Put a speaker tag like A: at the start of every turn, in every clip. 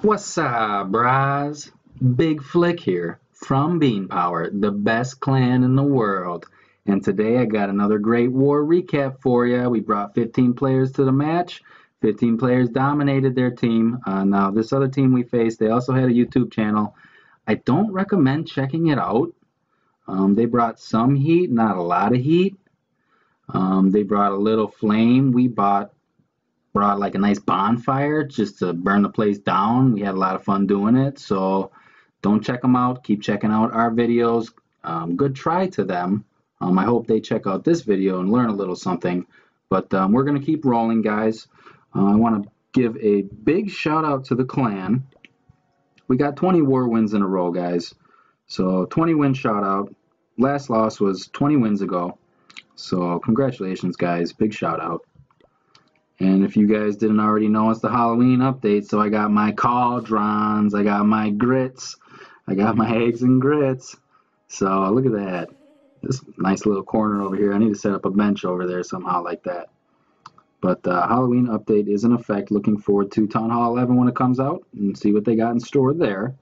A: What's up, bros? Big Flick here from Bean Power, the best clan in the world. And today I got another great war recap for you. We brought 15 players to the match. 15 players dominated their team. Now, this other team we faced, they also had a YouTube channel. I don't recommend checking it out. They brought some heat, not a lot of heat. They brought a little flame. We brought like a nice bonfire just to burn the place down. We had a lot of fun doing it, so don't check them out. Keep checking out our videos. Good try to them. I hope they check out this video and learn a little something. But we're going to keep rolling, guys. I want to give a big shout out to the clan. We got 20 war wins in a row, guys. So 20 win shout out. Last loss was 20 wins ago. So congratulations, guys. Big shout out. And if you guys didn't already know, it's the Halloween update. So I got my cauldrons, I got my grits, I got my eggs and grits. So look at that. This nice little corner over here. I need to set up a bench over there somehow like that. But the Halloween update is in effect. Looking forward to Town Hall 11 when it comes out and see what they got in store there.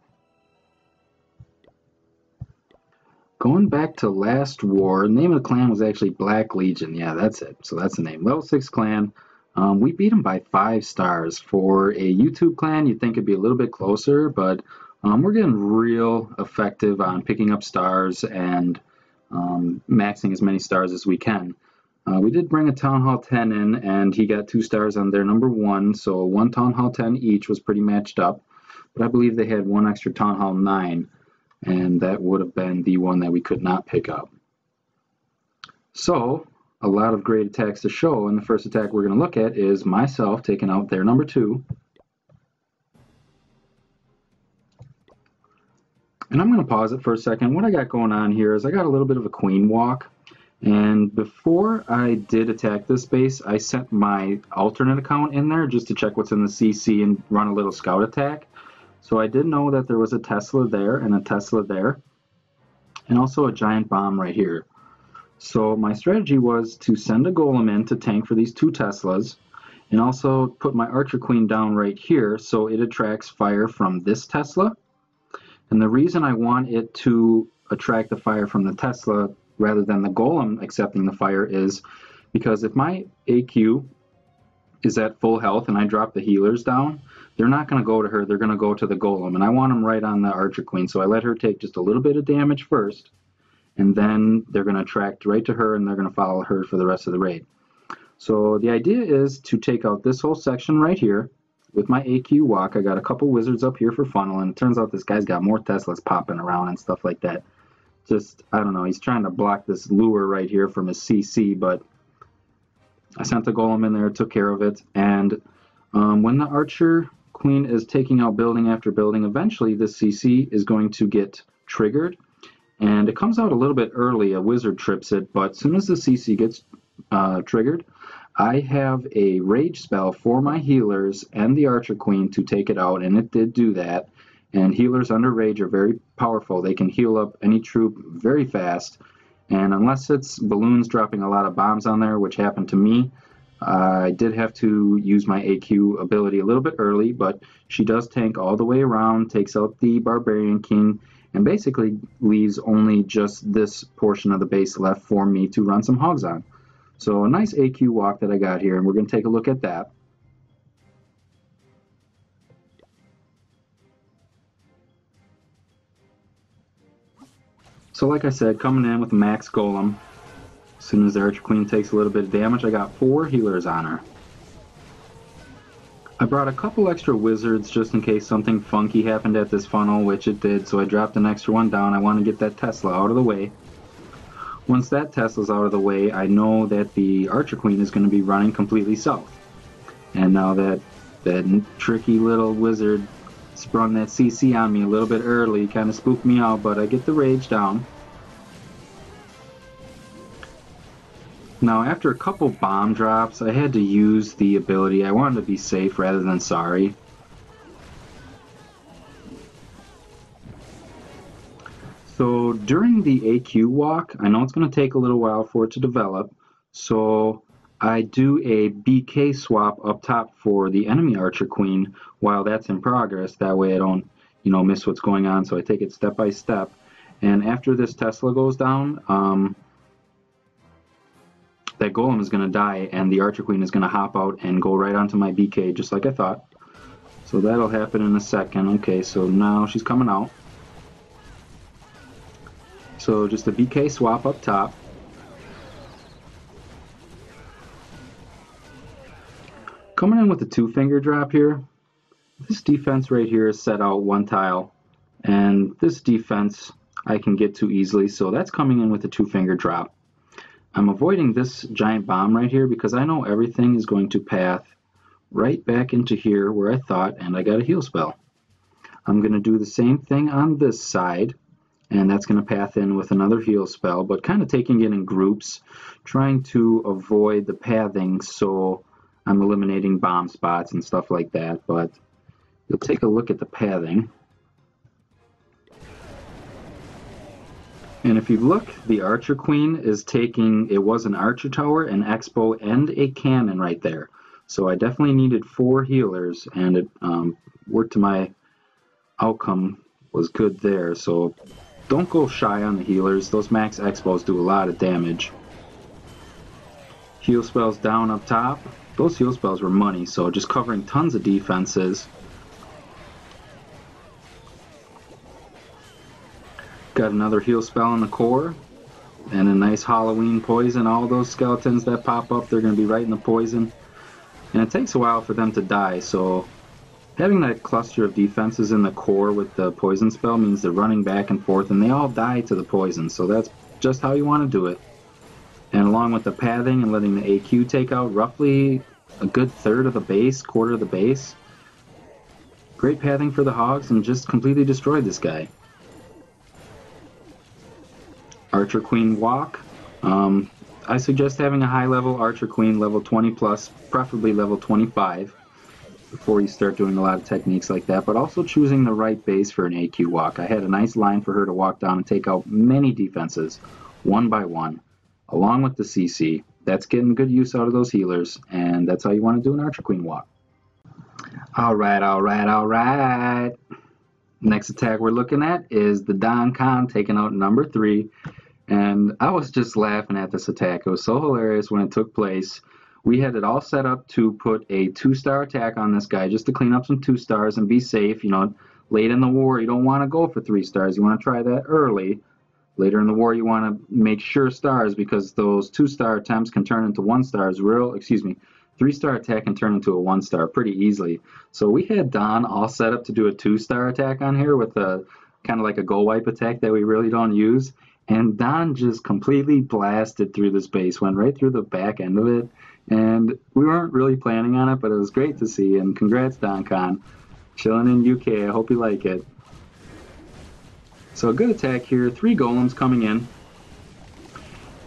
A: Going back to last war, the name of the clan was actually Black Legion. Yeah, that's it. So that's the name. Level 6 clan. We beat them by 5 stars. For a YouTube clan, you'd think it'd be a little bit closer, but we're getting real effective on picking up stars and maxing as many stars as we can. We did bring a Town Hall 10 in, and he got 2 stars on their number 1, so 1 Town Hall 10 each was pretty matched up. But I believe they had 1 extra Town Hall 9, and that would have been the one that we could not pick up. So, a lot of great attacks to show, and the first attack we're going to look at is myself taking out their number 2. And I'm going to pause it for a second. What I got going on here is I got a little bit of a queen walk, and before I did attack this base, I sent my alternate account in there just to check what's in the CC and run a little scout attack. So I did know that there was a Tesla there and a Tesla there, and also a giant bomb right here. So my strategy was to send a golem in to tank for these 2 Teslas, and also put my Archer Queen down right here so it attracts fire from this Tesla. And the reason I want it to attract the fire from the Tesla rather than the golem accepting the fire is because if my AQ is at full health and I drop the healers down, they're not going to go to her, they're going to go to the golem, and I want them right on the Archer Queen, so I let her take just a little bit of damage first, and then they're going to attract right to her and they're going to follow her for the rest of the raid. So the idea is to take out this whole section right here with my AQ walk. I got a couple wizards up here for funnel, and it turns out this guy's got more Teslas popping around and stuff like that. Just, I don't know, he's trying to block this lure right here from his CC, but I sent the golem in there, took care of it, and when the Archer Queen is taking out building after building, eventually this CC is going to get triggered, and it comes out a little bit early. A wizard trips it, but as soon as the CC gets triggered, I have a rage spell for my healers and the Archer Queen to take it out, and it did do that. And healers under rage are very powerful. They can heal up any troop very fast, and unless it's balloons dropping a lot of bombs on there, which happened to me, I did have to use my AQ ability a little bit early, but she does tank all the way around, takes out the Barbarian King, and basically leaves only just this portion of the base left for me to run some hogs on. So a nice AQ walk that I got here, and we're going to take a look at that. So like I said, coming in with max golem. As soon as the Archer Queen takes a little bit of damage, I got 4 healers on her. I brought a couple extra wizards just in case something funky happened at this funnel, which it did, so I dropped an extra one down. I want to get that Tesla out of the way. Once that Tesla's out of the way, I know that the Archer Queen is going to be running completely south. And now that tricky little wizard sprung that CC on me a little bit early, kind of spooked me out, but I get the rage down. Now, after a couple bomb drops, I had to use the ability. I wanted to be safe rather than sorry. So during the AQ walk, I know it's going to take a little while for it to develop, so I do a BK swap up top for the enemy Archer Queen while that's in progress. That way I don't, miss what's going on. So I take it step by step. And after this Tesla goes down, that Golem is going to die, and the Archer Queen is going to hop out and go right onto my BK, just like I thought. So that'll happen in a second. Okay, so now she's coming out. So just a BK swap up top. Coming in with the 2-finger drop here. This defense right here is set out 1 tile, and this defense I can get to easily, so that's coming in with the 2-finger drop. I'm avoiding this giant bomb right here because I know everything is going to path right back into here where I thought, and I got a heal spell. I'm going to do the same thing on this side, and that's going to path in with another heal spell, but kind of taking it in groups, trying to avoid the pathing so I'm eliminating bomb spots and stuff like that. But you'll take a look at the pathing. And if you look, the Archer Queen is taking, it was an Archer Tower, an Expo, and a Cannon right there. So I definitely needed 4 healers, and it worked to my outcome was good there. So don't go shy on the healers. Those max Expos do a lot of damage. Heal spells down up top. Those heal spells were money, so just covering tons of defenses. Got another heal spell in the core, and a nice Halloween poison. All those skeletons that pop up, they're going to be right in the poison. And it takes a while for them to die, so having that cluster of defenses in the core with the poison spell means they're running back and forth, and they all die to the poison, so that's just how you want to do it. And along with the pathing and letting the AQ take out roughly a good third of the base, quarter of the base, great pathing for the Hogs, and just completely destroyed this guy. Archer Queen walk. I suggest having a high level Archer Queen, level 20 plus, preferably level 25, before you start doing a lot of techniques like that, but also choosing the right base for an AQ walk. I had a nice line for her to walk down and take out many defenses, one by one, along with the CC. That's getting good use out of those healers, and that's how you want to do an Archer Queen walk. Alright, alright, alright. Next attack we're looking at is the Don Khan taking out number 3. And I was just laughing at this attack. It was so hilarious when it took place. We had it all set up to put a 2-star attack on this guy just to clean up some 2 stars and be safe. Late in the war, you don't want to go for 3 stars. You want to try that early. Later in the war, you want to make sure stars because those 2-star attempts can turn into 1 stars. 3-star attack can turn into a 1-star pretty easily. So we had Don all set up to do a 2-star attack on here with a kind of like a goal wipe attack that we really don't use. And Don just completely blasted through this base, went right through the back end of it. And we weren't really planning on it, but it was great to see. And congrats, Don Khan. Chilling in UK. I hope you like it. So a good attack here. 3 golems coming in.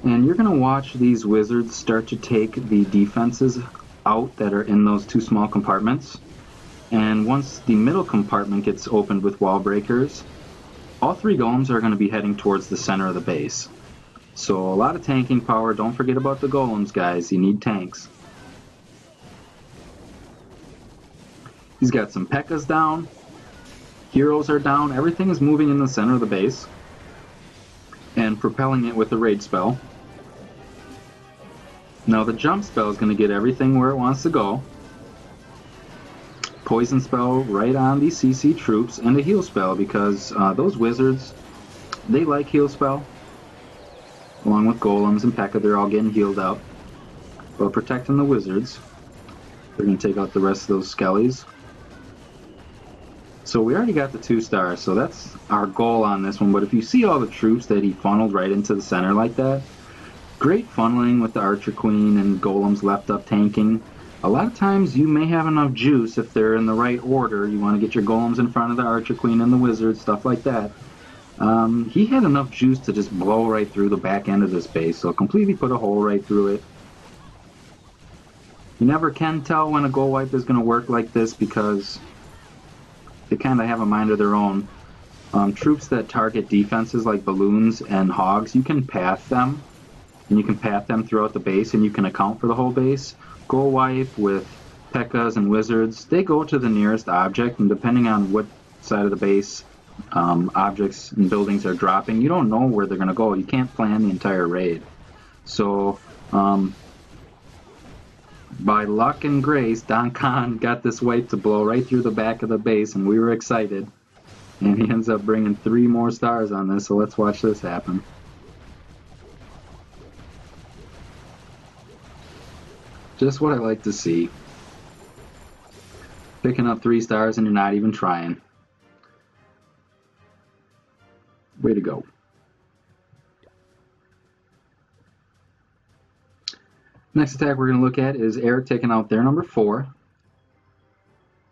A: And you're going to watch these wizards start to take the defenses out that are in those 2 small compartments. And once the middle compartment gets opened with wall breakers, all 3 golems are going to be heading towards the center of the base. So a lot of tanking power. Don't forget about the golems, guys. You need tanks. He's got some P.E.K.K.A.s down. Heroes are down. Everything is moving in the center of the base and propelling it with the rage spell. Now the jump spell is going to get everything where it wants to go. Poison spell right on the CC troops, and a heal spell because those wizards, they like heal spell. Along with golems and P.E.K.K.A, they're all getting healed up. But protecting the wizards, they're going to take out the rest of those skellies. So we already got the 2 stars, so that's our goal on this one. But if you see all the troops that he funneled right into the center like that, great funneling with the Archer Queen and golems left up tanking. A lot of times you may have enough juice if they're in the right order. You want to get your golems in front of the Archer Queen and the wizards, stuff like that. He had enough juice to just blow right through the back end of this base, so completely put a hole right through it. You never can tell when a goal wipe is going to work like this because they kind of have a mind of their own. Troops that target defenses like balloons and hogs, you can path them. and you can path them throughout the base, and you can account for the whole base. Goal Wipe with P.E.K.K.A.s and Wizards, they go to the nearest object, and depending on what side of the base objects and buildings are dropping, you don't know where they're going to go. You can't plan the entire raid. So by luck and grace, Don Khan got this wipe to blow right through the back of the base, and we were excited. And he ends up bringing 3 more stars on this, so let's watch this happen. Just what I like to see. Picking up 3 stars and you're not even trying. Way to go. Next attack we're going to look at is Eric taking out their number 4.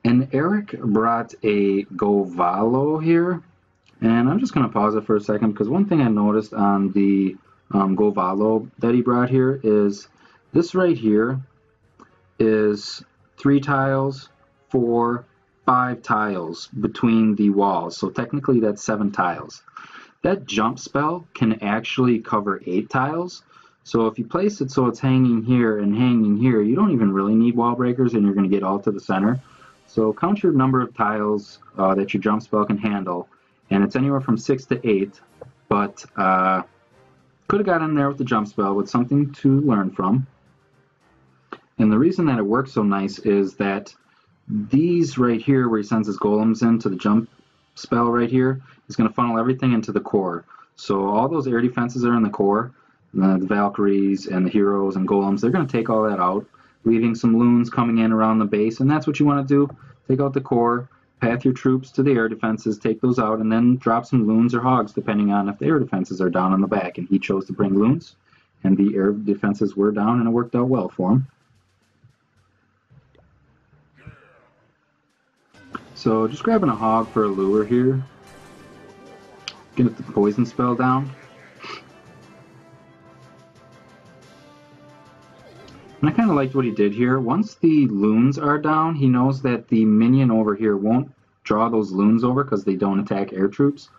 A: And Eric brought a Govalo here. And I'm just going to pause it for a second because one thing I noticed on the Govalo that he brought here is this right here is 3 tiles, 4, 5 tiles between the walls. So technically that's 7 tiles. That jump spell can actually cover 8 tiles. So if you place it so it's hanging here and hanging here, you don't even really need wall breakers and you're going to get all to the center. So count your number of tiles that your jump spell can handle. And it's anywhere from 6 to 8. But could have got in there with the jump spell with something to learn from. And the reason that it works so nice is that these right here where he sends his golems into the jump spell right here is going to funnel everything into the core. So all those air defenses are in the core. The Valkyries and the heroes and golems, they're going to take all that out, leaving some loons coming in around the base, and that's what you want to do. Take out the core, path your troops to the air defenses, take those out, and then drop some loons or hogs depending on if the air defenses are down on the back. And he chose to bring loons, and the air defenses were down, and it worked out well for him. So just grabbing a hog for a lure here. Get the poison spell down. And I kind of liked what he did here. Once the loons are down, he knows that the minion over here won't draw those loons over because they don't attack air troops.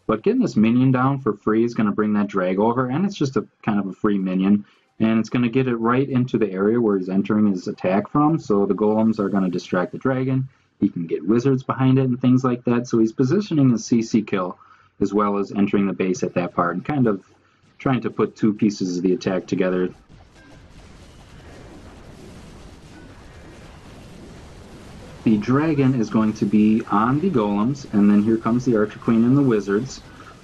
A: But getting this minion down for free is going to bring that drag over, and it's just a kind of a free minion. And it's going to get it right into the area where he's entering his attack from, so the golems are going to distract the dragon. He can get wizards behind it and things like that. So he's positioning his CC kill as well as entering the base at that part and kind of trying to put 2 pieces of the attack together. The dragon is going to be on the golems, and then here comes the Archer Queen and the wizards.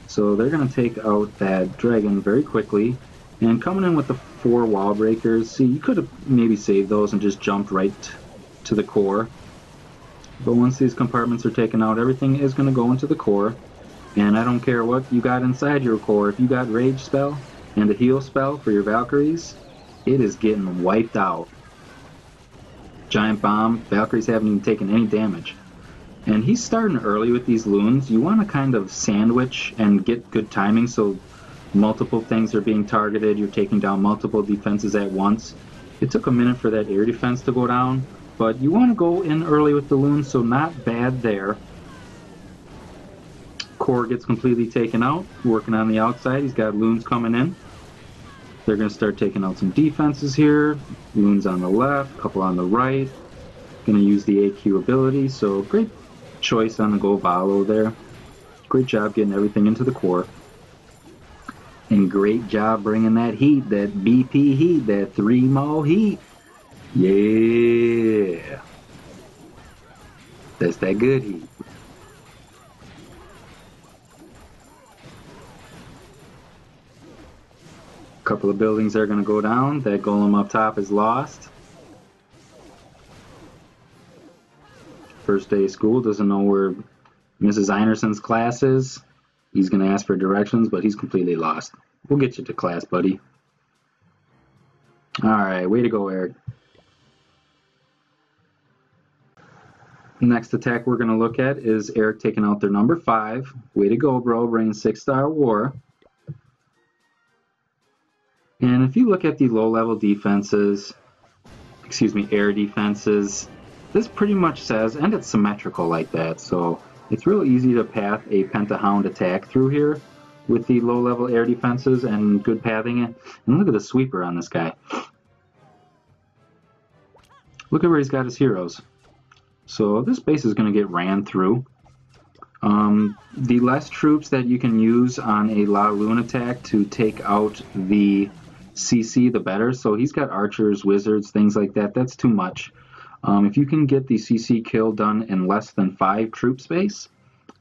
A: So they're going to take out that dragon very quickly. And coming in with the 4 wall breakers, see, you could have maybe saved those and just jumped right to the core. But once these compartments are taken out, everything is going to go into the core. And I don't care what you got inside your core. If you got Rage spell and a heal spell for your Valkyries, it is getting wiped out. Giant bomb, Valkyries haven't even taken any damage. And he's starting early with these loons. You want to kind of sandwich and get good timing so multiple things are being targeted. You're taking down multiple defenses at once. It took a minute for that air defense to go down, but you want to go in early with the loons, so not bad there. Core gets completely taken out, working on the outside. He's got loons coming in. They're going to start taking out some defenses here. Loons on the left, a couple on the right. Going to use the AQ ability, so great choice on the Govalo there. Great job getting everything into the core. And great job bringing that heat, that BP heat, that 3-mo heat. Yeah. That's that good heat. Couple of buildings are going to go down. That golem up top is lost. First day of school, doesn't know where Mrs. Einerson's class is. He's going to ask for directions, but he's completely lost. We'll get you to class, buddy. Alright, way to go, Eric. Next attack we're going to look at is Eric taking out their number 5. Way to go, bro, bringing 6-star war. And if you look at the low-level defenses, air defenses, this pretty much says, and it's symmetrical like that, so it's real easy to path a Pentahound attack through here. with the low-level air defenses and good pathing. And look at the sweeper on this guy. Look at where he's got his heroes. So this base is going to get ran through. The less troops that you can use on a La Lune attack to take out the CC, the better. So he's got archers, wizards, things like that. That's too much. If you can get the CC kill done in less than 5 troop space,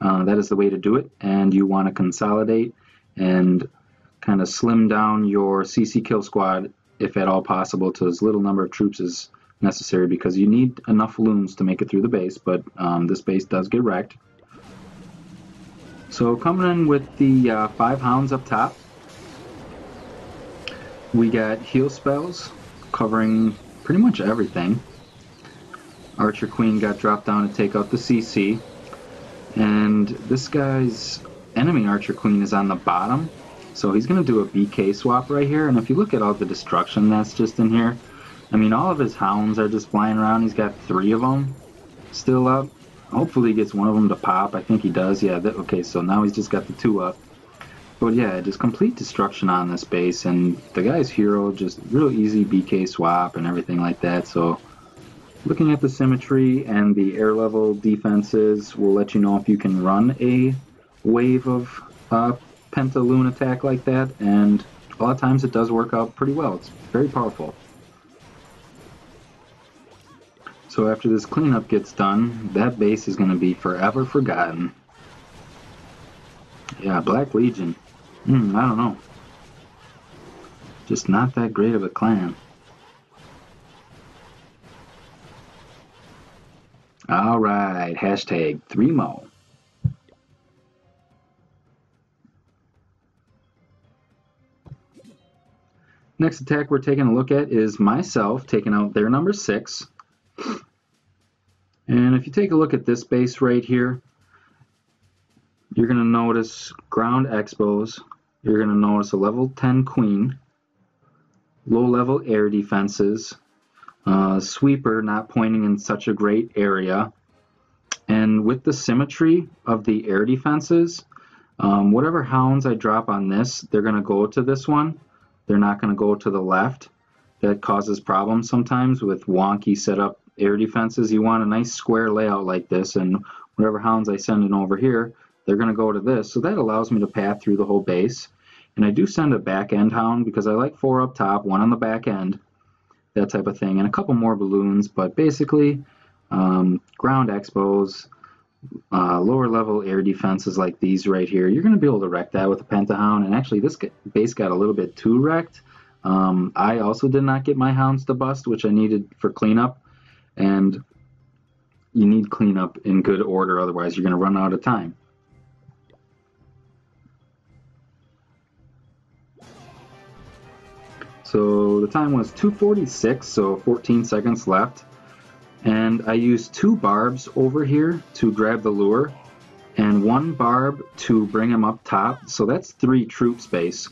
A: that is the way to do it. And you want to consolidate and kind of slim down your CC kill squad, if at all possible, to as little number of troops as necessary, because you need enough loons to make it through the base, but this base does get wrecked. So coming in with the 5 hounds up top, we got heal spells covering pretty much everything. Archer Queen got dropped down to take out the CC, and this guy's enemy Archer Queen is on the bottom, so he's going to do a BK swap right here. And if you look at all the destruction that's just in here, I mean, all of his hounds are just flying around. He's got 3 of them still up. Hopefully he gets one of them to pop. I think he does. Yeah, okay, so now he's just got the 2 up. But yeah, just complete destruction on this base, and the guy's hero, just real easy BK swap and everything like that. So looking at the symmetry and the air level defenses will let you know if you can run a wave of Pentaloon attack like that, and a lot of times it does work out pretty well. It's very powerful. So after this cleanup gets done, that base is going to be forever forgotten. Yeah, Black Legion. I don't know. Just not that great of a clan. Alright, hashtag 3mo. Next attack we're taking a look at is myself taking out their number 6. And if you take a look at this base right here, you're going to notice ground expos, you're going to notice a level 10 queen, low level air defenses, sweeper not pointing in such a great area, and with the symmetry of the air defenses, whatever hounds I drop on this, they're going to go to this one. They're not going to go to the left. That causes problems sometimes with wonky setup air defenses. You want a nice square layout like this, and whatever hounds I send in over here, they're going to go to this. So that allows me to path through the whole base. And I do send a back end hound because I like 4 up top, 1 on the back end, that type of thing, and a couple more balloons. But basically, ground expos, lower level air defenses like these right here, you're going to be able to wreck that with a pentahound. And actually this base got a little bit too wrecked. I also did not get my hounds to bust, which I needed for cleanup, and you need cleanup in good order, otherwise you're going to run out of time. So the time was 2:46, so 14 seconds left. And I used 2 barbs over here to grab the lure, and 1 barb to bring him up top. So that's 3 troop space.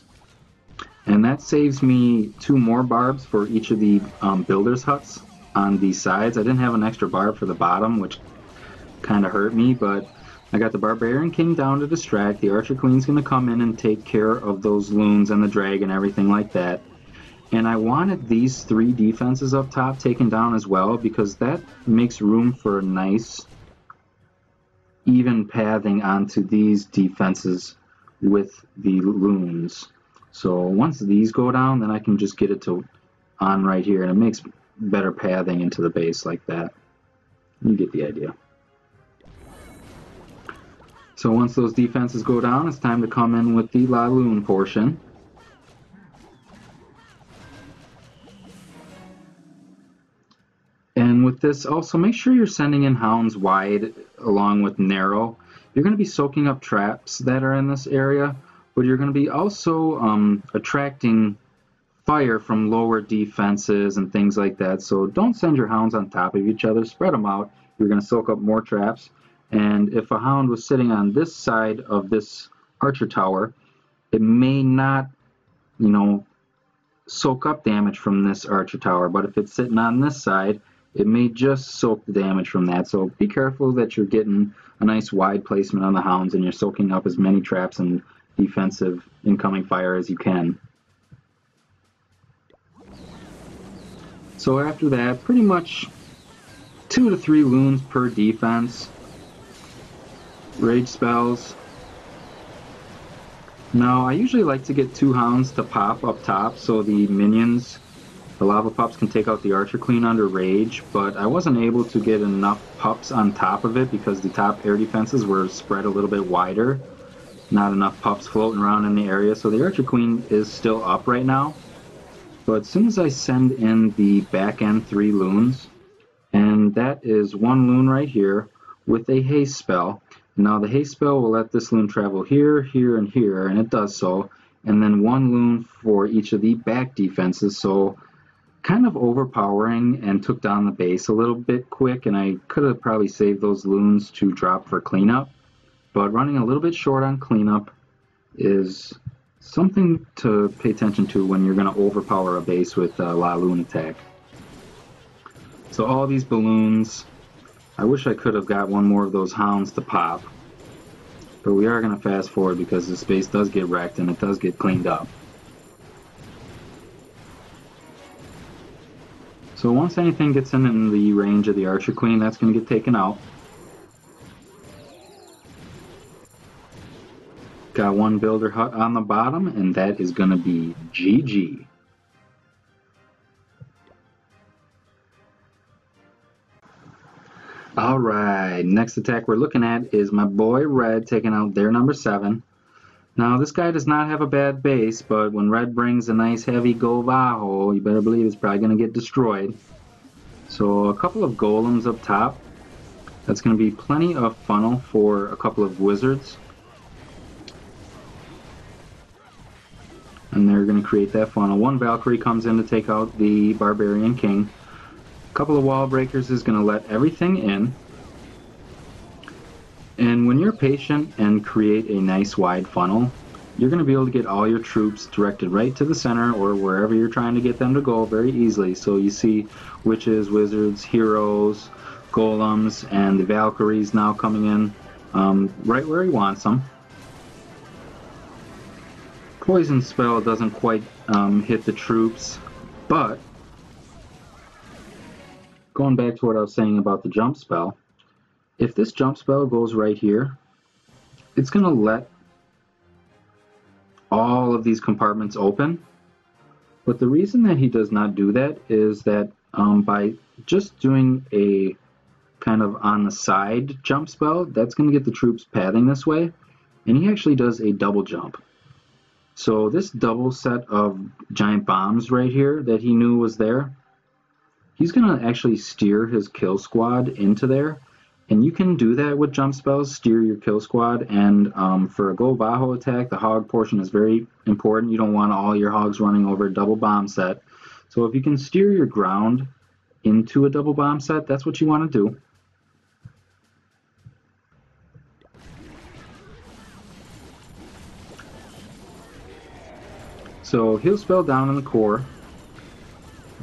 A: And that saves me 2 more barbs for each of the builders' huts on the sides. I didn't have an extra barb for the bottom, which kind of hurt me, but I got the Barbarian King down to distract. The Archer Queen's going to come in and take care of those loons and the drag and everything like that. And I wanted these 3 defenses up top taken down as well, because that makes room for a nice even pathing onto these defenses with the loons. So once these go down, then I can just get it to on right here, and it makes better pathing into the base like that. You get the idea. So once those defenses go down, it's time to come in with the La Lune portion. And with this, also make sure you're sending in hounds wide along with narrow. You're going to be soaking up traps that are in this area, but you're going to be also attracting fire from lower defenses and things like that. So don't send your hounds on top of each other. Spread them out. You're going to soak up more traps. And if a hound was sitting on this side of this archer tower, it may not, soak up damage from this archer tower. But if it's sitting on this side, it may just soak the damage from that. So be careful that you're getting a nice wide placement on the hounds and you're soaking up as many traps and defensive incoming fire as you can. So after that, pretty much 2 to 3 loons per defense. Rage spells. Now, I usually like to get 2 hounds to pop up top so the minions, the lava pups, can take out the Archer Queen under rage, but I wasn't able to get enough pups on top of it because the top air defenses were spread a little bit wider. Not enough pups floating around in the area, so the Archer Queen is still up right now. But as soon as I send in the back end 3 loons, and that is 1 loon right here with a haste spell. Now the haste spell will let this loon travel here, here, and here, and it does so. And then 1 loon for each of the back defenses, so kind of overpowering and took down the base a little bit quick, and I could have probably saved those loons to drop for cleanup. But running a little bit short on cleanup is something to pay attention to when you're going to overpower a base with a La Loon attack. So all these balloons, I wish I could have got 1 more of those hounds to pop, but we are going to fast forward because this base does get wrecked and it does get cleaned up. So once anything gets in the range of the Archer Queen, that's going to get taken out. Got 1 builder hut on the bottom, and that is going to be GG. Alright, next attack we're looking at is my boy Red taking out their number 7. Now this guy does not have a bad base, but when Red brings a nice heavy Golvaho, you better believe it's probably going to get destroyed. So a couple of golems up top. That's going to be plenty of funnel for a couple of wizards. And they're going to create that funnel. 1 Valkyrie comes in to take out the Barbarian King. A couple of wall breakers is going to let everything in. And when you're patient and create a nice wide funnel, you're going to be able to get all your troops directed right to the center or wherever you're trying to get them to go very easily. So you see witches, wizards, heroes, golems, and the Valkyries now coming in right where he wants them. Poison spell doesn't quite hit the troops, but going back to what I was saying about the jump spell, if this jump spell goes right here, it's going to let all of these compartments open. But the reason that he does not do that is that by just doing a kind of on the side jump spell, that's going to get the troops pathing this way, and he actually does a double jump. So this double set of giant bombs right here that he knew was there, he's going to actually steer his kill squad into there. And you can do that with jump spells, steer your kill squad. And for a Golvaho attack, the hog portion is very important. You don't want all your hogs running over a double bomb set. So if you can steer your ground into a double bomb set, that's what you want to do. So heal spell down in the core.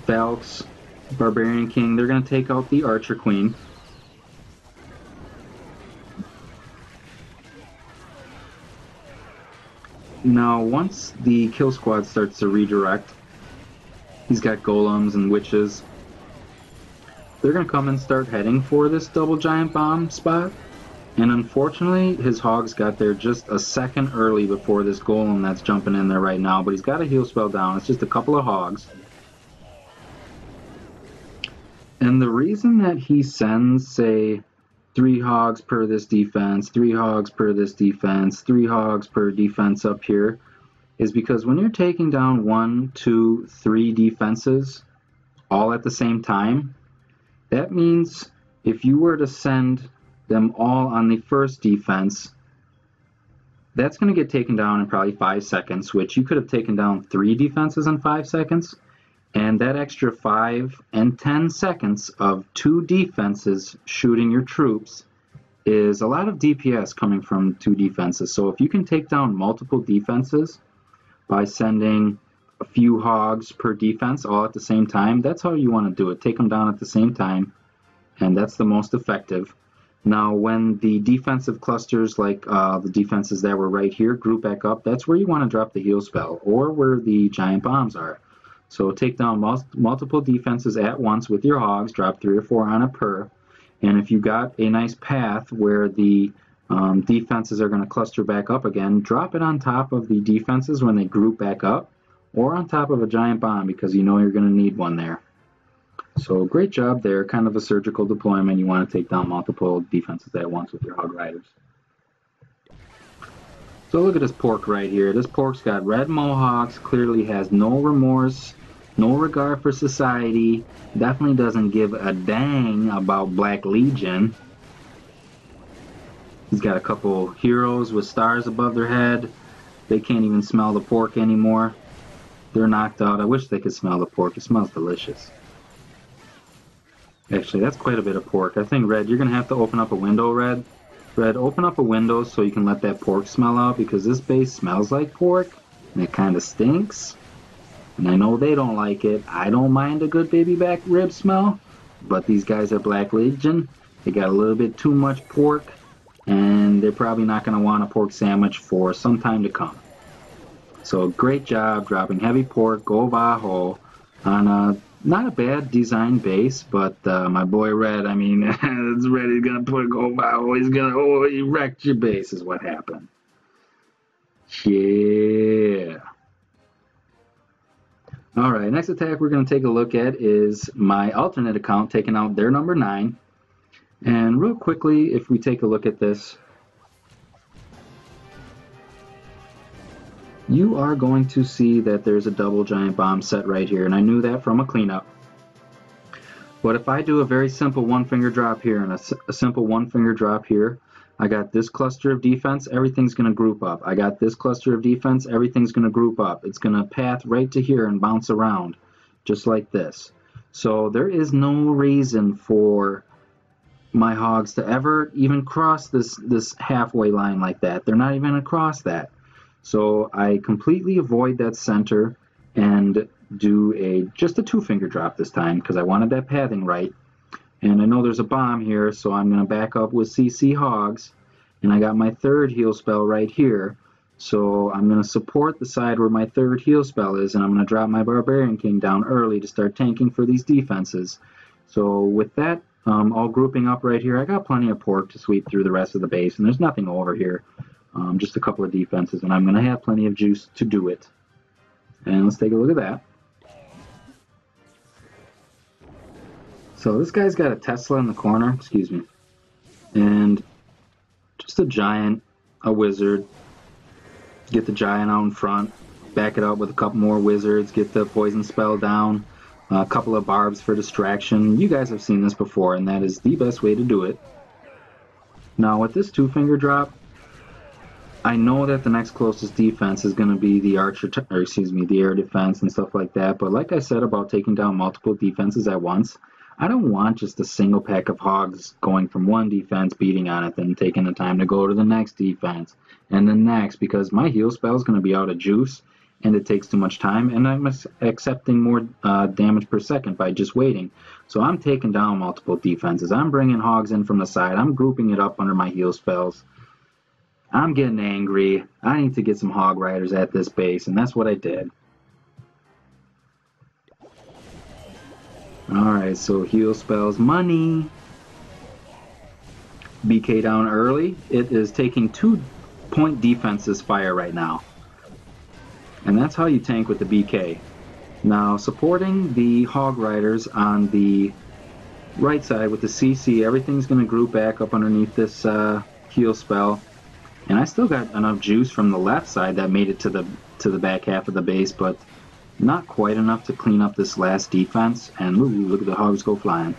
A: Valks, Barbarian King, they're going to take out the Archer Queen. Now once the kill squad starts to redirect, he's got golems and witches. They're going to come and start heading for this double giant bomb spot. And unfortunately, his hogs got there just a second early before this golem that's jumping in there right now. But he's got a heal spell down. It's just a couple of hogs. And the reason that he sends, say, 3 hogs per this defense, 3 hogs per this defense, 3 hogs per defense up here, is because when you're taking down 1, 2, 3 defenses all at the same time, that means if you were to send them all on the first defense, that's going to get taken down in probably 5 seconds, which you could have taken down 3 defenses in 5 seconds. And that extra 5 and 10 seconds of 2 defenses shooting your troops is a lot of DPS coming from 2 defenses. So if you can take down multiple defenses by sending a few hogs per defense all at the same time, that's how you want to do it. Take them down at the same time, and that's the most effective. Now, when the defensive clusters, like the defenses that were right here, group back up, that's where you want to drop the heal spell, or where the giant bombs are. So take down multiple defenses at once with your hogs, drop 3 or 4 on a per, and if you got a nice path where the defenses are going to cluster back up again, drop it on top of the defenses when they group back up, or on top of a giant bomb, because you know you're going to need one there. So great job there, kind of a surgical deployment. You want to take down multiple defenses at once with your Hog Riders. So look at this pork right here. This pork's got red mohawks, clearly has no remorse, no regard for society, definitely doesn't give a dang about Black Legion. He's got a couple heroes with stars above their head. They can't even smell the pork anymore. They're knocked out. I wish they could smell the pork. It smells delicious. Actually, that's quite a bit of pork. I think, Red, you're going to have to open up a window, Red. Red, open up a window so you can let that pork smell out, because this base smells like pork, and it kind of stinks. And I know they don't like it. I don't mind a good baby back rib smell, but these guys are Black Legion. They got a little bit too much pork, and they're probably not going to want a pork sandwich for some time to come. So great job dropping heavy pork, go Bajo, on a not a bad design base, but my boy Red, I mean, it's Red, he's going to put go Bajo, he's going to, oh, he wrecked your base is what happened. Yeah. Alright, next attack we're going to take a look at is my alternate account taking out their number 9. And real quickly, if we take a look at this, you are going to see that there's a double giant bomb set right here, and I knew that from a cleanup. But if I do a very simple one finger drop here and a simple one finger drop here, I got this cluster of defense, everything's going to group up. I got this cluster of defense, everything's going to group up. It's going to path right to here and bounce around, just like this. So there is no reason for my hogs to ever even cross this halfway line like that. They're not even going to cross that. So I completely avoid that center and do just a 2-finger drop this time, because I wanted that pathing right. And I know there's a bomb here, so I'm going to back up with CC Hogs. And I got my 3rd heal spell right here. So I'm going to support the side where my 3rd heal spell is, and I'm going to drop my Barbarian King down early to start tanking for these defenses. So with that all grouping up right here, I got plenty of pork to sweep through the rest of the base, and there's nothing over here. Just a couple of defenses, and I'm going to have plenty of juice to do it. And let's take a look at that. So this guy's got a Tesla in the corner, excuse me, and just a giant, a wizard. Get the giant out in front, back it up with a couple more wizards, get the poison spell down, a couple of barbs for distraction. You guys have seen this before, and that is the best way to do it. Now with this 2-finger drop, I know that the next closest defense is going to be the the air defense and stuff like that, but like I said about taking down multiple defenses at once, I don't want just a single pack of hogs going from one defense, beating on it, then taking the time to go to the next defense, and the next, because my heal spell is going to be out of juice, and it takes too much time, and I'm accepting more damage per second by just waiting. So I'm taking down multiple defenses. I'm bringing hogs in from the side. I'm grouping it up under my heal spells. I'm getting angry. I need to get some Hog Riders at this base, and that's what I did. Alright, so heal spells, money. BK down early. It is taking 2-point defenses fire right now. And that's how you tank with the BK. Now, supporting the Hog Riders on the right side with the CC, everything's going to group back up underneath this heal spell. And I still got enough juice from the left side that made it to the back half of the base, but not quite enough to clean up this last defense. And ooh, look at the hogs go flying.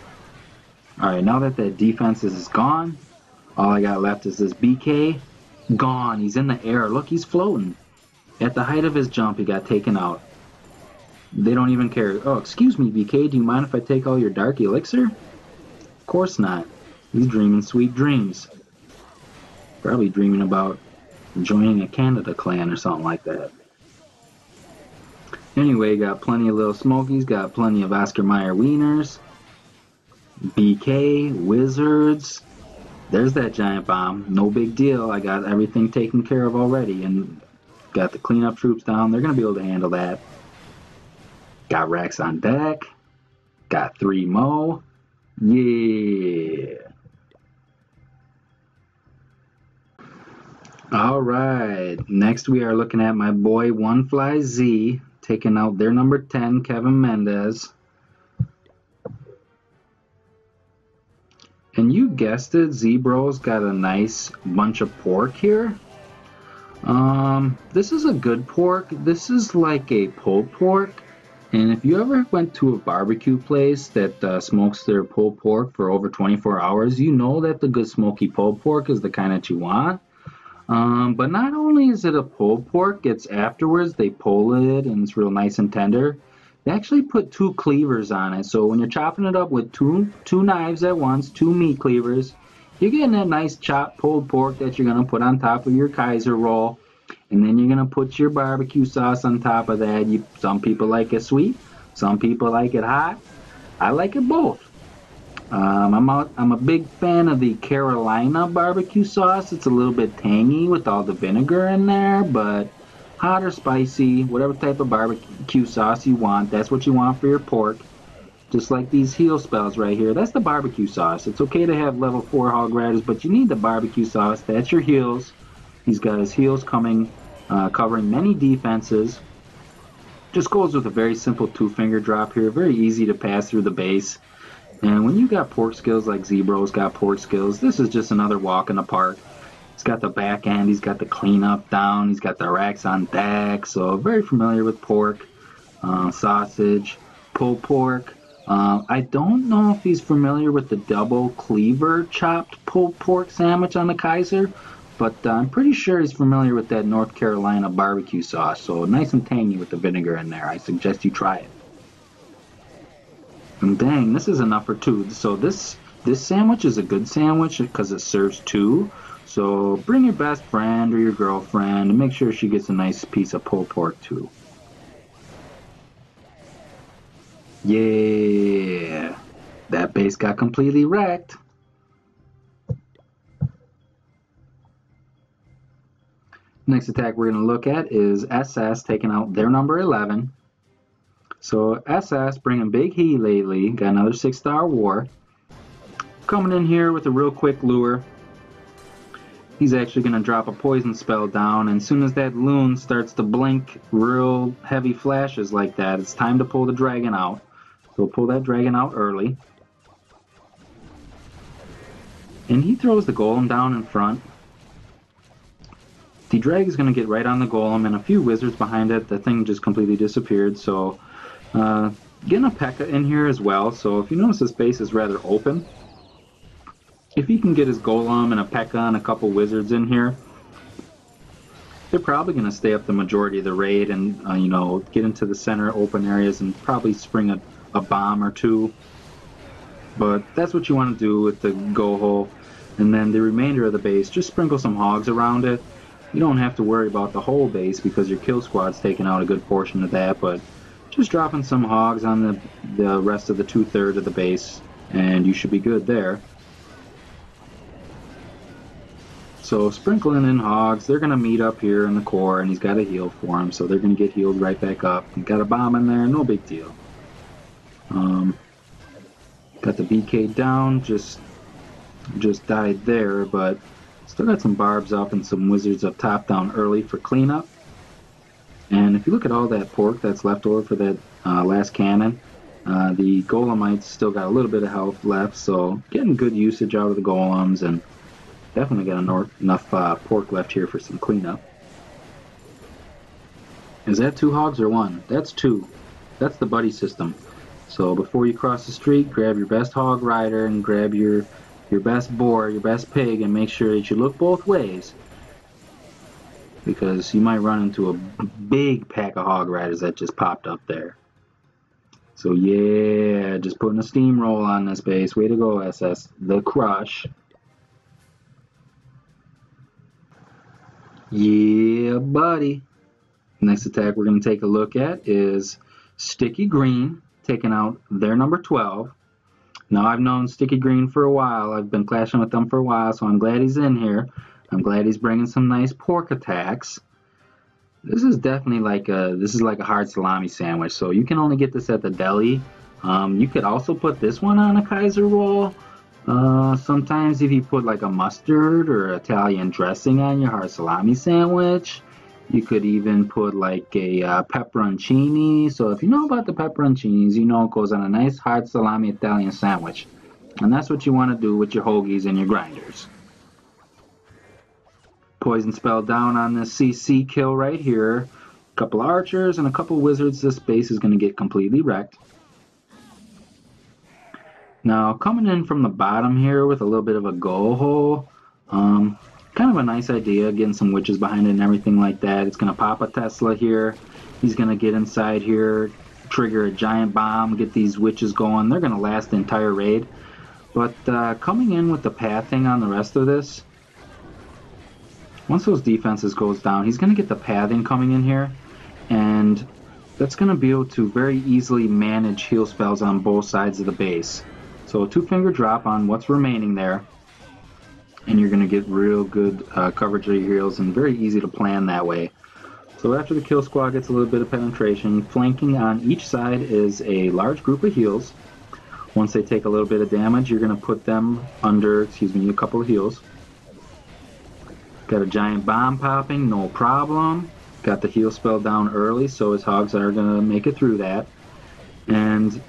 A: Alright, now that that defense is gone, all I got left is this BK. Gone. He's in the air. Look, he's floating. At the height of his jump, he got taken out. They don't even care. Oh, excuse me, BK, do you mind if I take all your dark elixir? Of course not. He's dreaming sweet dreams. Probably dreaming about joining a Canada clan or something like that. Anyway, got plenty of little smokies, got plenty of Oscar Mayer wieners, BK, wizards, There's that giant bomb. No big deal. I got everything taken care of already, and got the cleanup troops down. They're going to be able to handle that. Got Rex on deck. Got 3 Mo. Yeah. All right. Next, we are looking at my boy One Fly Z, taking out their number 10, Kevin Mendez. And you guessed it, Z-Bro's got a nice bunch of pork here. This is a good pork. This is like a pulled pork. And if you ever went to a barbecue place that smokes their pulled pork for over 24 hours, you know that the good smoky pulled pork is the kind that you want. But not only is it a pulled pork, it's afterwards they pull it and it's real nice and tender. They actually put 2 cleavers on it, so when you're chopping it up with two knives at once, 2 meat cleavers, you're getting that nice chopped pulled pork that you're going to put on top of your Kaiser roll, and then you're going to put your barbecue sauce on top of that. Some people like it sweet, some people like it hot. I like it both. I'm a big fan of the Carolina barbecue sauce. It's a little bit tangy with all the vinegar in there, but hot or spicy, whatever type of barbecue sauce you want, that's what you want for your pork. Just like these heel spells right here, that's the barbecue sauce. It's okay to have level 4 hog riders, but you need the barbecue sauce. That's your heels. He's got his heels coming, covering many defenses. Just goes with a very simple 2-finger drop here, very easy to pass through the base. And when you got pork skills like Z-Bro's got pork skills, this is just another walk in the park. He's got the back end, he's got the cleanup down, he's got the racks on deck, so very familiar with pork, sausage, pulled pork. I don't know if he's familiar with the double cleaver chopped pulled pork sandwich on the Kaiser, but I'm pretty sure he's familiar with that North Carolina barbecue sauce, so nice and tangy with the vinegar in there. I suggest you try it. And dang, this is enough for 2. So this sandwich is a good sandwich because it serves 2. So bring your best friend or your girlfriend and make sure she gets a nice piece of pulled pork too. Yeah, that base got completely wrecked. Next attack we're going to look at is SS taking out their number 11. So SS bringing big heat lately, got another 6-star war. Coming in here with a real quick lure. He's actually going to drop a poison spell down, and as soon as that loon starts to blink real heavy flashes like that, it's time to pull the dragon out. So we'll pull that dragon out early. And he throws the golem down in front. The drag is going to get right on the golem, and a few wizards behind it. The thing just completely disappeared, so getting a P.E.K.K.A. in here as well. So if you notice this base is rather open, if he can get his golem and a P.E.K.K.A. and a couple wizards in here, they're probably going to stay up the majority of the raid and get into the center open areas and probably spring a bomb or 2. But that's what you want to do with the go hole. And then the remainder of the base, just sprinkle some hogs around it. You don't have to worry about the whole base because your kill squad's taking out a good portion of that, but just dropping some hogs on the rest of the 2/3 of the base and you should be good there. So sprinkling in hogs, they're going to meet up here in the core, and he's got a heal for them, so they're going to get healed right back up. Got a bomb in there, no big deal. Got the BK down, just died there, but still got some barbs up and some wizards up top down early for cleanup. And if you look at all that pork that's left over for that last cannon, the golemites still got a little bit of health left, so getting good usage out of the golems, and definitely got enough pork left here for some cleanup. Is that 2 hogs or 1? That's 2. That's the buddy system. So before you cross the street, grab your best hog rider and grab your best boar, your best pig, and make sure that you look both ways, because you might run into a big pack of hog riders that just popped up there. So yeah, just putting a steamroll on this base. Way to go, SS. The crush. Yeah, buddy. Next attack we're going to take a look at is Sticky Green, taking out their number 12. Now, I've known Sticky Green for a while. I've been clashing with them for a while, so I'm glad he's in here. I'm glad he's bringing some nice pork attacks. This is definitely like a hard salami sandwich, so you can only get this at the deli. You could also put this one on a Kaiser roll. Sometimes if you put like a mustard or Italian dressing on your hard salami sandwich, you could even put like a pepperoncini. So if you know about the pepperoncinis, you know it goes on a nice hard salami Italian sandwich. And that's what you want to do with your hoagies and your grinders. Poison spell down on this CC kill right here. A couple archers and a couple wizards. This base is going to get completely wrecked. Now coming in from the bottom here with a little bit of a go hole. Kind of a nice idea, getting some witches behind it and everything like that. It's going to pop a Tesla here. He's going to get inside here, trigger a giant bomb, get these witches going. They're going to last the entire raid. But coming in with the pathing on the rest of this, once those defenses goes down, he's going to get the pathing coming in here. And that's going to be able to very easily manage heal spells on both sides of the base. So a two-finger drop on what's remaining there. And you're going to get real good coverage of your heals and very easy to plan that way. So after the kill squad gets a little bit of penetration, flanking on each side is a large group of heals. Once they take a little bit of damage, you're going to put them under, a couple of heals. Got a giant bomb popping, no problem. Got the heal spell down early, so his hogs are going to make it through that. And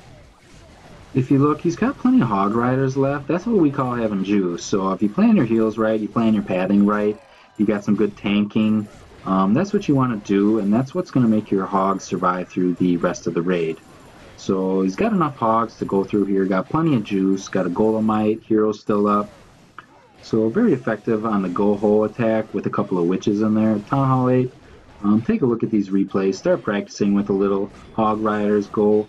A: if you look, he's got plenty of hog riders left. That's what we call having juice. So if you plan your heals right, you plan your padding right, you got some good tanking, that's what you want to do, and that's what's going to make your hogs survive through the rest of the raid. So he's got enough hogs to go through here, got plenty of juice, got a Golemite, hero still up. So very effective on the go-ho attack with a couple of witches in there. Town Hall 8, take a look at these replays, start practicing with the little hog riders, go-ho,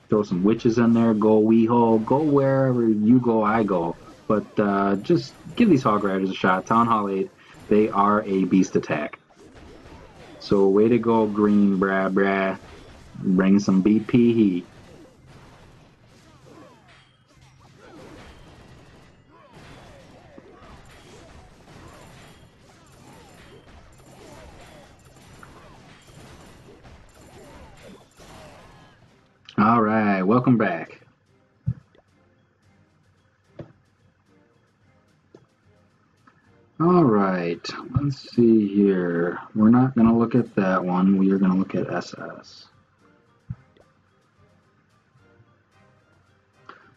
A: throw some witches in there, go wee-ho, go wherever you go, I go. But just give these hog riders a shot. Town Hall 8, they are a beast attack. So way to go, green, brah. Bring some BP heat. Alright, welcome back. Alright, let's see here. We're not going to look at that one. We are going to look at SS.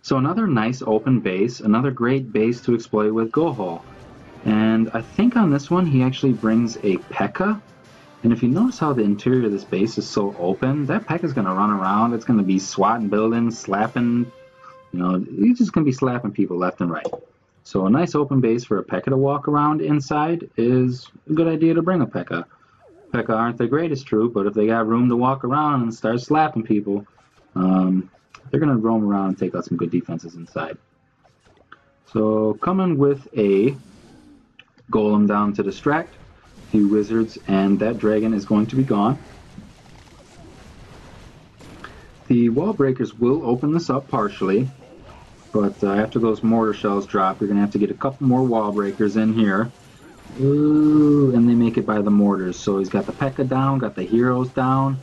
A: So another nice open base, another great base to exploit with Goho. And I think on this one he actually brings a P.E.K.K.A. And if you notice how the interior of this base is so open, that P.E.K.K.A. is going to run around. It's going to be swatting buildings, slapping, he's just going to be slapping people left and right. So a nice open base for a P.E.K.K.A. to walk around inside is a good idea to bring a P.E.K.K.A. P.E.K.K.A. aren't the greatest troop, but if they got room to walk around and start slapping people, they're going to roam around and take out some good defenses inside. So coming with a Golem down to distract, a few wizards, and that dragon is going to be gone. The wall breakers will open this up partially, but after those mortar shells drop, you're going to have to get a couple more wall breakers in here. Ooh, and they make it by the mortars. So he's got the P.E.K.K.A. down, got the heroes down,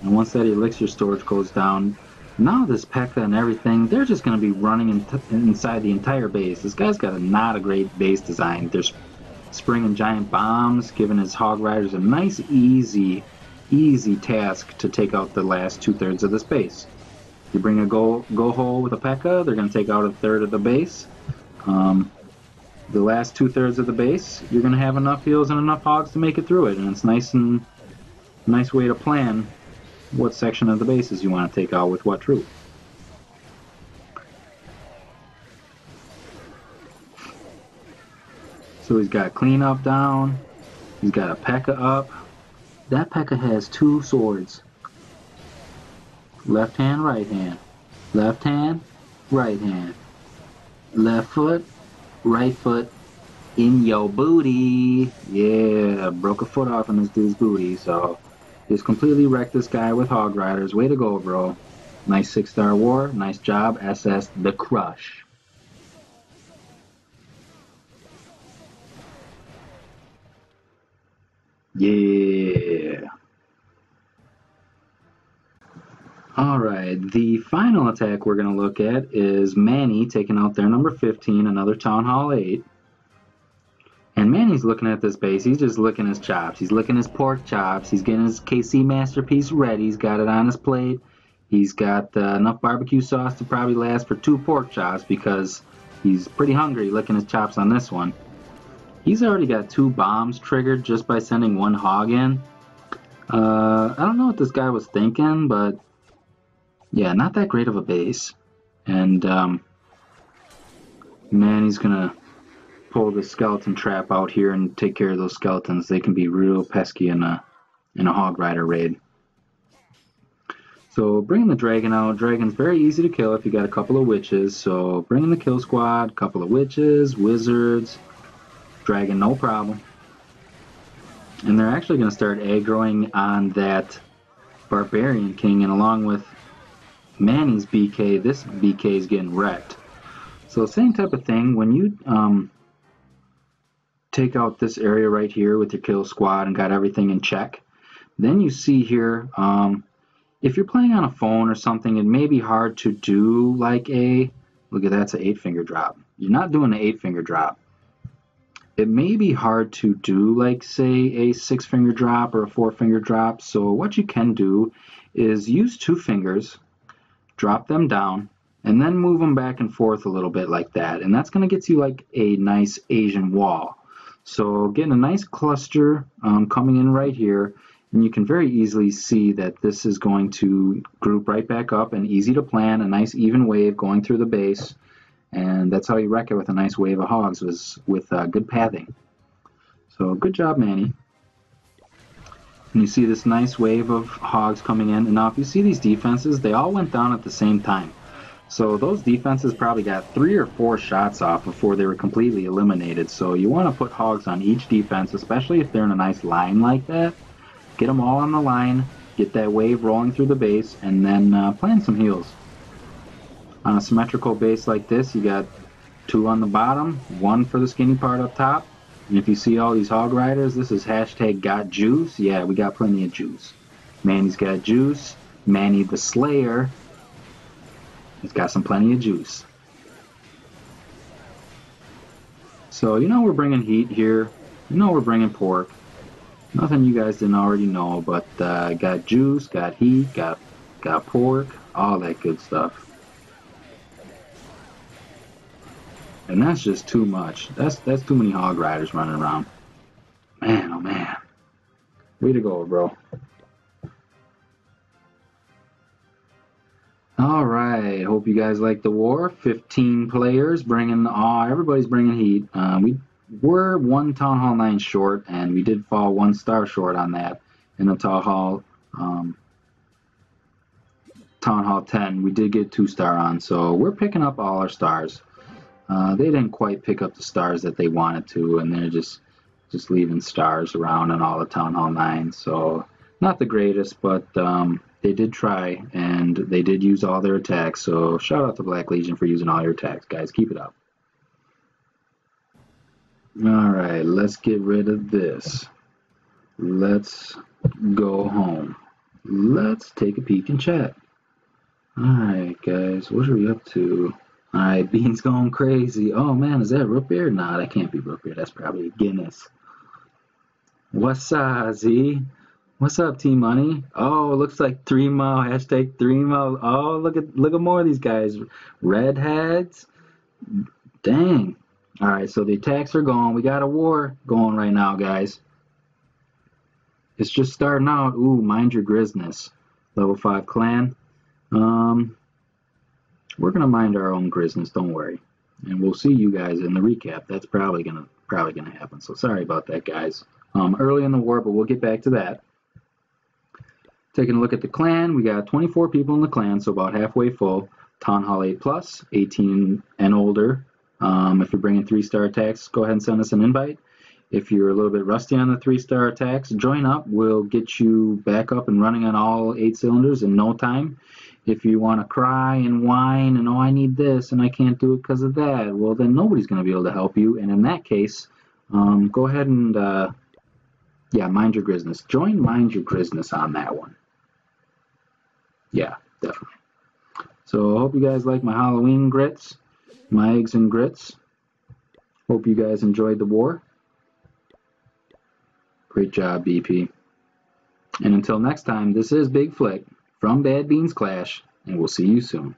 A: and once that elixir storage goes down, now this P.E.K.K.A. and everything, they're just going to be running inside the entire base. This guy's got not a great base design. They're springing giant bombs, giving his hog riders a nice, easy task to take out the last 2/3 of this base. You bring a go-ho with a P.E.K.K.A., they're going to take out 1/3 of the base. The last 2/3 of the base, you're going to have enough heals and enough hogs to make it through it, and it's nice way to plan what section of the bases you want to take out with what troop. So he's got cleanup down, he's got a P.E.K.K.A. up. That P.E.K.K.A. has 2 swords. Left hand, right hand. Left hand, right hand. Left foot, right foot, in your booty. Yeah, broke a foot off in this dude's booty, so just completely wrecked this guy with hog riders. Way to go, bro. Nice 6-star war. Nice job, SS The Crush. Yeah. Alright, the final attack we're going to look at is Manny taking out their number 15, another Town Hall 8. And Manny's looking at this base, he's just licking his chops. He's licking his pork chops, he's getting his KC Masterpiece ready, he's got it on his plate. He's got enough barbecue sauce to probably last for 2 pork chops because he's pretty hungry licking his chops on this one. He's already got 2 bombs triggered just by sending 1 hog in. I don't know what this guy was thinking, but yeah, not that great of a base. And Manny's gonna pull the skeleton trap out here and take care of those skeletons. They can be real pesky in a Hog Rider raid. So bringing the dragon out, dragon's very easy to kill if you got a couple of witches. So bringing the kill squad, couple of witches, wizards, dragon no problem. And they're actually going to start aggroing on that barbarian king, and along with Manny's BK, this BK is getting wrecked. So same type of thing, when you take out this area right here with your kill squad and got everything in check, then you see here, if you're playing on a phone or something, it may be hard to do like a, look at that's an 8-finger drop. You're not doing an 8-finger drop. It may be hard to do like say a 6-finger drop or a 4-finger drop. So what you can do is use 2 fingers, drop them down, and then move them back and forth a little bit like that. And that's going to get you like a nice Asian wall. So getting a nice cluster coming in right here, and you can very easily see that this is going to group right back up and easy to plan, a nice even wave going through the base. And that's how you wreck it with a nice wave of hogs, was with good pathing. So good job, Manny. And you see this nice wave of hogs coming in. And now if you see these defenses, they all went down at the same time. So those defenses probably got 3 or 4 shots off before they were completely eliminated. So you want to put hogs on each defense, especially if they're in a nice line like that. Get them all on the line, get that wave rolling through the base, and then plan some heals. On a symmetrical base like this, you got 2 on the bottom, 1 for the skinny part up top. And if you see all these hog riders, this is hashtag got juice. Yeah, we got plenty of juice. Manny's got juice. Manny the Slayer, he's got some plenty of juice. So you know we're bringing heat here. You know we're bringing pork. Nothing you guys didn't already know, but got juice, got heat, got pork, all that good stuff. And that's just too much. That's too many hog riders running around. Man, oh man. Way to go, bro. Alright, hope you guys like the war. 15 players bringing, everybody's bringing heat. We were 1 Town Hall 9 short, and we did fall 1 star short on that in the Town Hall 10. We did get 2-star on, so we're picking up all our stars. They didn't quite pick up the stars that they wanted to, and they're just leaving stars around in all the Town Hall 9. So not the greatest, but they did try, and they did use all their attacks. So shout out to Black Legion for using all your attacks, guys. Keep it up. Alright, let's get rid of this. Let's go home. Let's take a peek and chat. Alright, guys, what are we up to? Alright, Bean's going crazy. Oh man, is that root beer? Nah, that can't be root beer. That's probably Guinness. What's up, Z? What's up, T-Money? Oh, looks like 3mo, hashtag 3mo. Oh, look at more of these guys. Redheads. Dang. Alright, so the attacks are gone. We got a war going right now, guys. It's just starting out. Ooh, mind your grizness. Level 5 clan. We're gonna mind our own grizness, don't worry. And we'll see you guys in the recap. That's probably gonna happen. So sorry about that, guys. Early in the war, but we'll get back to that. Taking a look at the clan, we got 24 people in the clan, so about halfway full. Town Hall 8+, 18 and older. If you're bringing 3-star attacks, go ahead and send us an invite. If you're a little bit rusty on the 3-star attacks, join up. We'll get you back up and running on all 8 cylinders in no time. If you want to cry and whine and, oh, I need this and I can't do it because of that, well, then nobody's going to be able to help you. And in that case, go ahead and, yeah, Mind Your Grizness. Join Mind Your Grizness on that one. Yeah, definitely. So I hope you guys like my Halloween grits, my eggs and grits. Hope you guys enjoyed the war. Great job, BP. And until next time, this is Big Flick from Bad Beans Clash, and we'll see you soon.